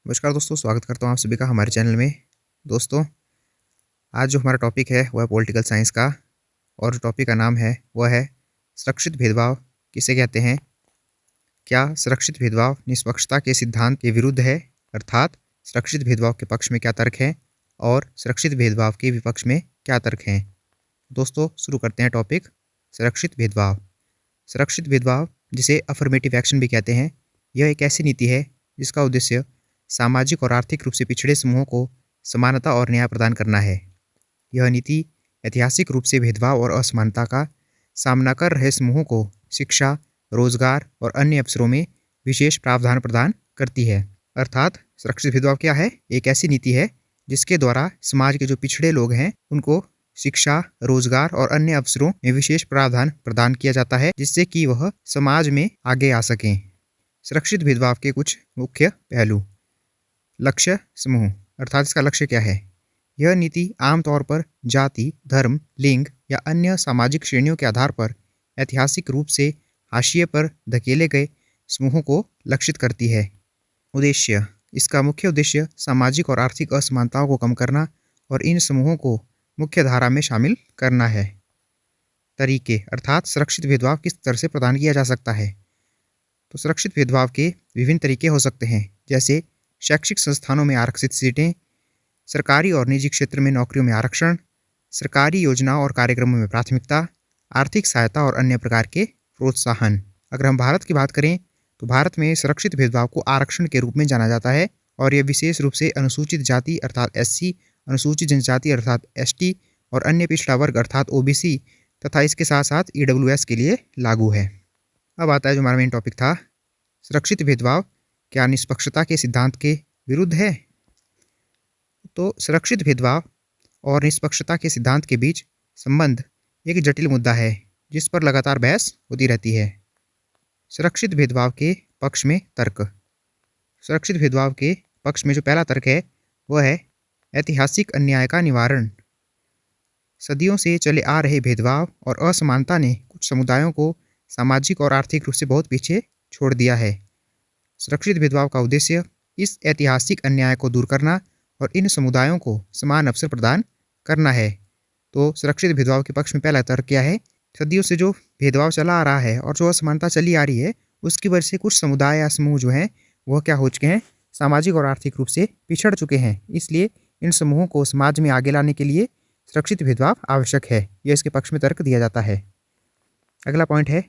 नमस्कार दोस्तों, स्वागत करता हूँ आप सभी का हमारे चैनल में। दोस्तों, आज जो हमारा टॉपिक है वह है पॉलिटिकल साइंस का और जो टॉपिक का नाम है वह है सुरक्षित भेदभाव किसे कहते हैं? क्या सुरक्षित भेदभाव निष्पक्षता के सिद्धांत के विरुद्ध है? अर्थात सुरक्षित भेदभाव के पक्ष में क्या तर्क है और सुरक्षित भेदभाव के विपक्ष में क्या तर्क हैं? दोस्तों, शुरू करते हैं टॉपिक सुरक्षित भेदभाव। सुरक्षित भेदभाव, जिसे अफर्मेटिव एक्शन भी कहते हैं, यह एक ऐसी नीति है जिसका उद्देश्य सामाजिक और आर्थिक रूप से पिछड़े समूहों को समानता और न्याय प्रदान करना है। यह नीति ऐतिहासिक रूप से भेदभाव और असमानता का सामना कर रहे समूहों को शिक्षा, रोजगार और अन्य अवसरों में विशेष प्रावधान प्रदान करती है। अर्थात सुरक्षित भेदभाव क्या है? एक ऐसी नीति है जिसके द्वारा समाज के जो पिछड़े लोग हैं उनको शिक्षा, रोजगार और अन्य अवसरों में विशेष प्रावधान प्रदान किया जाता है, जिससे कि वह समाज में आगे आ सकें। सुरक्षित भेदभाव के कुछ मुख्य पहलू। लक्ष्य समूह, अर्थात इसका लक्ष्य क्या है? यह नीति आमतौर पर जाति, धर्म, लिंग या अन्य सामाजिक श्रेणियों के आधार पर ऐतिहासिक रूप से हाशिए पर धकेले गए समूहों को लक्षित करती है। उद्देश्य, इसका मुख्य उद्देश्य सामाजिक और आर्थिक असमानताओं को कम करना और इन समूहों को मुख्य धारा में शामिल करना है। तरीके, अर्थात सुरक्षित भेदभाव किस तरह से प्रदान किया जा सकता है? तो सुरक्षित भेदभाव के विभिन्न तरीके हो सकते हैं, जैसे शैक्षिक संस्थानों में आरक्षित सीटें, सरकारी और निजी क्षेत्र में नौकरियों में आरक्षण, सरकारी योजनाओं और कार्यक्रमों में प्राथमिकता, आर्थिक सहायता और अन्य प्रकार के प्रोत्साहन। अगर हम भारत की बात करें तो भारत में सुरक्षित भेदभाव को आरक्षण के रूप में जाना जाता है और यह विशेष रूप से अनुसूचित जाति अर्थात एससी, अनुसूचित जनजाति अर्थात एसटी और अन्य पिछड़ा वर्ग अर्थात ओबीसी तथा इसके साथ साथ ईडब्ल्यूएस के लिए लागू है। अब आता है जो हमारा मेन टॉपिक था, सुरक्षित भेदभाव क्या निष्पक्षता के सिद्धांत के विरुद्ध है? तो सुरक्षित भेदभाव और निष्पक्षता के सिद्धांत के बीच संबंध एक जटिल मुद्दा है जिस पर लगातार बहस होती रहती है। सुरक्षित भेदभाव के पक्ष में तर्क। सुरक्षित भेदभाव के पक्ष में जो पहला तर्क है वह है ऐतिहासिक अन्याय का निवारण। सदियों से चले आ रहे भेदभाव और असमानता ने कुछ समुदायों को सामाजिक और आर्थिक रूप से बहुत पीछे छोड़ दिया है। सुरक्षित भेदभाव का उद्देश्य इस ऐतिहासिक अन्याय को दूर करना और इन समुदायों को समान अवसर प्रदान करना है। तो सुरक्षित भेदभाव के पक्ष में पहला तर्क क्या है? सदियों से जो भेदभाव चला आ रहा है और जो असमानता चली आ रही है उसकी वजह से कुछ समुदाय या समूह जो हैं वह क्या हो चुके हैं? सामाजिक और आर्थिक रूप से पिछड़ चुके हैं। इसलिए इन समूहों को समाज में आगे लाने के लिए सुरक्षित भेदभाव आवश्यक है। यह इसके पक्ष में तर्क दिया जाता है। अगला पॉइंट है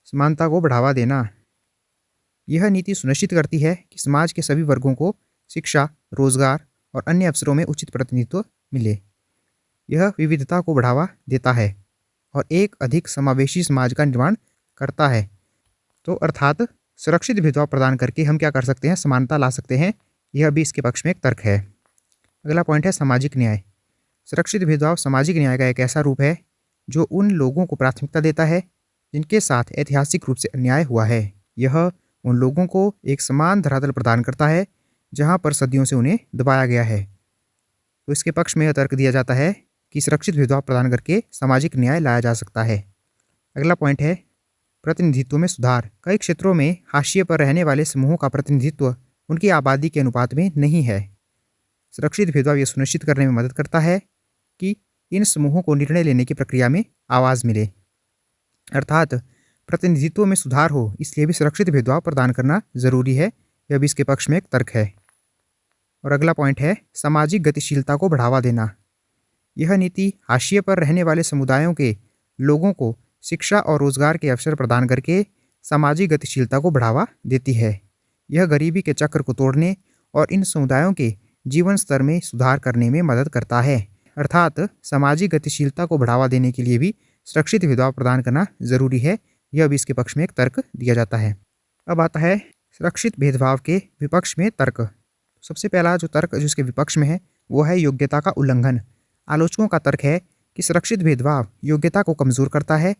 समानता को बढ़ावा देना। यह नीति सुनिश्चित करती है कि समाज के सभी वर्गों को शिक्षा, रोजगार और अन्य अवसरों में उचित प्रतिनिधित्व मिले। यह विविधता को बढ़ावा देता है और एक अधिक समावेशी समाज का निर्माण करता है। तो अर्थात सुरक्षित भेदभाव प्रदान करके हम क्या कर सकते हैं? समानता ला सकते हैं। यह भी इसके पक्ष में एक तर्क है। अगला पॉइंट है सामाजिक न्याय। सुरक्षित भेदभाव सामाजिक न्याय का एक ऐसा रूप है जो उन लोगों को प्राथमिकता देता है जिनके साथ ऐतिहासिक रूप से अन्याय हुआ है। यह उन लोगों को एक समान धरातल प्रदान करता है जहां पर सदियों से उन्हें दबाया गया है। तो इसके पक्ष में यह तर्क दिया जाता है कि सुरक्षित भेदभाव प्रदान करके सामाजिक न्याय लाया जा सकता है। अगला पॉइंट है प्रतिनिधित्व में सुधार। कई क्षेत्रों में हाशिए पर रहने वाले समूहों का प्रतिनिधित्व उनकी आबादी के अनुपात में नहीं है। सुरक्षित भेदभाव यह सुनिश्चित करने में मदद करता है कि इन समूहों को निर्णय लेने की प्रक्रिया में आवाज़ मिले, अर्थात प्रतिनिधित्व में सुधार हो। इसलिए भी सुरक्षित भेदभाव प्रदान करना जरूरी है। यह भी इसके पक्ष में एक तर्क है। और अगला पॉइंट है सामाजिक गतिशीलता को बढ़ावा देना। यह नीति हाशिए पर रहने वाले समुदायों के लोगों को शिक्षा और रोजगार के अवसर प्रदान करके सामाजिक गतिशीलता को बढ़ावा देती है। यह गरीबी के चक्र को तोड़ने और इन समुदायों के जीवन स्तर में सुधार करने में मदद करता है। अर्थात सामाजिक गतिशीलता को बढ़ावा देने के लिए भी सुरक्षित भेदभाव प्रदान करना जरूरी है। यह भी इसके पक्ष में एक तर्क दिया जाता है। अब आता है सुरक्षित भेदभाव के विपक्ष में तर्क। सबसे पहला जो तर्क जो इसके विपक्ष में है वो है योग्यता का उल्लंघन। आलोचकों का तर्क है कि सुरक्षित भेदभाव योग्यता को कमजोर करता है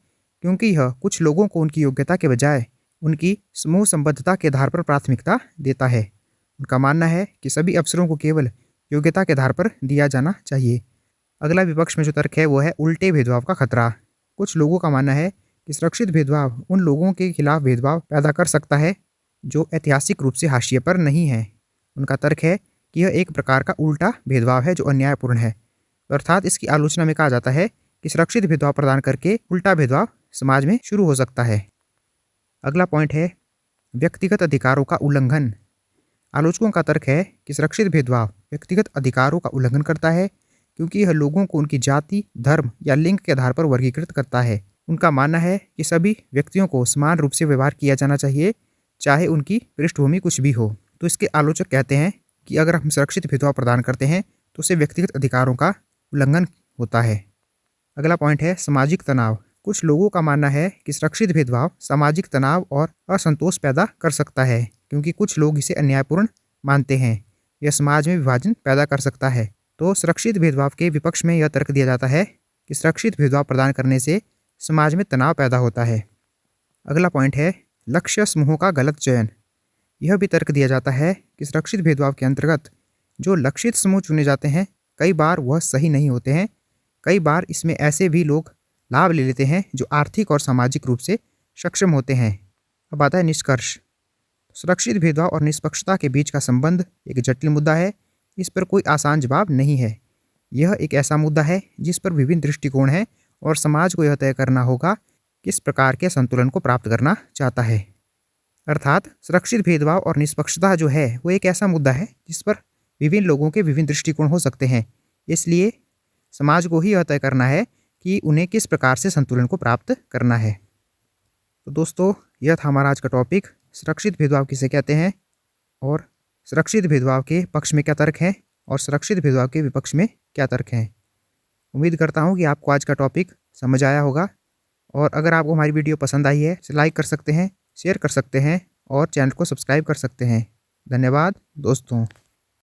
क्योंकि यह कुछ लोगों को उनकी योग्यता के बजाय उनकी समूह संबद्धता के आधार पर प्राथमिकता देता है। उनका मानना है कि सभी अवसरों को केवल योग्यता के आधार पर दिया जाना चाहिए। अगला विपक्ष में जो तर्क है वो है उल्टे भेदभाव का खतरा। कुछ लोगों का मानना है कि सुरक्षित भेदभाव उन लोगों के खिलाफ भेदभाव पैदा कर सकता है जो ऐतिहासिक रूप से हाशिए पर नहीं है। उनका तर्क है कि यह एक प्रकार का उल्टा भेदभाव है जो अन्यायपूर्ण है। अर्थात इसकी आलोचना में कहा जाता है कि सुरक्षित भेदभाव प्रदान करके उल्टा भेदभाव समाज में शुरू हो सकता है। अगला पॉइंट है व्यक्तिगत अधिकारों का उल्लंघन। आलोचकों का तर्क है कि सुरक्षित भेदभाव व्यक्तिगत अधिकारों का उल्लंघन करता है क्योंकि यह लोगों को उनकी जाति, धर्म या लिंग के आधार पर वर्गीकृत करता है। उनका मानना है कि सभी व्यक्तियों को समान रूप से व्यवहार किया जाना चाहिए, चाहे उनकी पृष्ठभूमि कुछ भी हो। तो इसके आलोचक कहते हैं कि अगर हम सुरक्षित भेदभाव प्रदान करते हैं तो उससे व्यक्तिगत अधिकारों का उल्लंघन होता है। अगला पॉइंट है सामाजिक तनाव। कुछ लोगों का मानना है कि सुरक्षित भेदभाव सामाजिक तनाव और असंतोष पैदा कर सकता है क्योंकि कुछ लोग इसे अन्यायपूर्ण मानते हैं। यह समाज में विभाजन पैदा कर सकता है। तो सुरक्षित भेदभाव के विपक्ष में यह तर्क दिया जाता है कि सुरक्षित भेदभाव प्रदान करने से समाज में तनाव पैदा होता है। अगला पॉइंट है लक्ष्य समूहों का गलत चयन। यह भी तर्क दिया जाता है कि सुरक्षित भेदभाव के अंतर्गत जो लक्षित समूह चुने जाते हैं कई बार वह सही नहीं होते हैं। कई बार इसमें ऐसे भी लोग लाभ ले लेते हैं जो आर्थिक और सामाजिक रूप से सक्षम होते हैं। अब आता है निष्कर्ष। सुरक्षित भेदभाव और निष्पक्षता के बीच का संबंध एक जटिल मुद्दा है। इस पर कोई आसान जवाब नहीं है। यह एक ऐसा मुद्दा है जिस पर विभिन्न दृष्टिकोण हैं और समाज को यह तय करना होगा किस प्रकार के संतुलन को प्राप्त करना चाहता है। अर्थात सुरक्षित भेदभाव और निष्पक्षता जो है वो एक ऐसा मुद्दा है जिस पर विभिन्न लोगों के विभिन्न दृष्टिकोण हो सकते हैं। इसलिए समाज को ही यह तय करना है कि उन्हें किस प्रकार से संतुलन को प्राप्त करना है। तो दोस्तों यह था हमारा आज का टॉपिक, सुरक्षित भेदभाव किसे कहते हैं और सुरक्षित भेदभाव के पक्ष में क्या तर्क है और सुरक्षित भेदभाव के विपक्ष में क्या तर्क हैं। उम्मीद करता हूँ कि आपको आज का टॉपिक समझ आया होगा और अगर आपको हमारी वीडियो पसंद आई है तो लाइक कर सकते हैं, शेयर कर सकते हैं और चैनल को सब्सक्राइब कर सकते हैं। धन्यवाद दोस्तों।